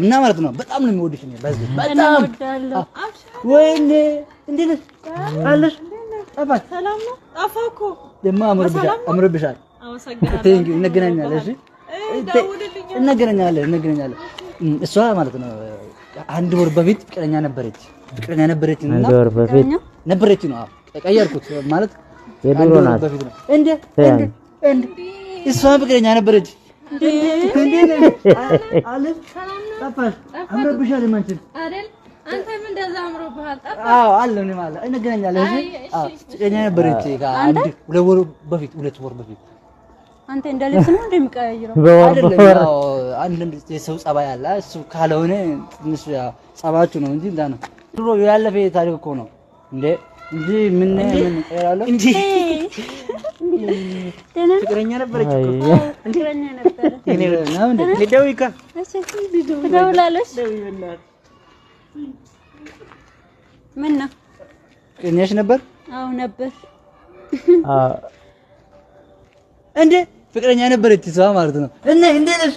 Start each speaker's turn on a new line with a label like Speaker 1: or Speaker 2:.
Speaker 1: እና ማለት ነው በጣም ነው የሚወድሽ ነው በዚህ በጣም ወይኔ እንዴት አለሽ ጠፋሽ ሰላም ነው ጠፋኩ ደማ አምሮብሻል አመሰግናለሁ እንገናኛለን እሺ እንገናኛለን እሷ ማለት ነው አንድ ወር በፊት ፍቅረኛ ነበረች እና አንድ ወር በፊት ነበረች ነው ቀየርኩት ማለት የድሮ ናት እንዴ እሷ ፍቅረኛ ነበረች እንዴ አለ ጠፋሽ አምሮብሻል ማንቺ አይደል አንተም እንደዛ አምሮብሃል ጠፋሽ አዎ አለው ነው ማለት እንገናኛለን እሺ ፍቅረኛ ነበረች አንድ ሁለት ወር በፊት አንተ እንደልብስ ነው እንደሚቀያየረው አይደለም ያው አንድ የሰው ጸባይ አለ እሱ ካልሆነ ትንሽ ጸባቹ ነው እንጂ እንዳ ነው ድሮ ያለፈ ታሪክ እኮ ነው እንዴ እንጂ ምን ቀራለው እንጂ ፍቅረኛ ነበረች እኮ ፍቅረኛ ነበረ እኔ ነው እንዴ ልደውይካ እሺ ትደውላለሽ ምን ነው ፍቅረኛሽ ነበር አዎ ነበር እንዴ ፍቅረኛ ነበረች እሷ ማለት ነው እና እንዴ ነሽ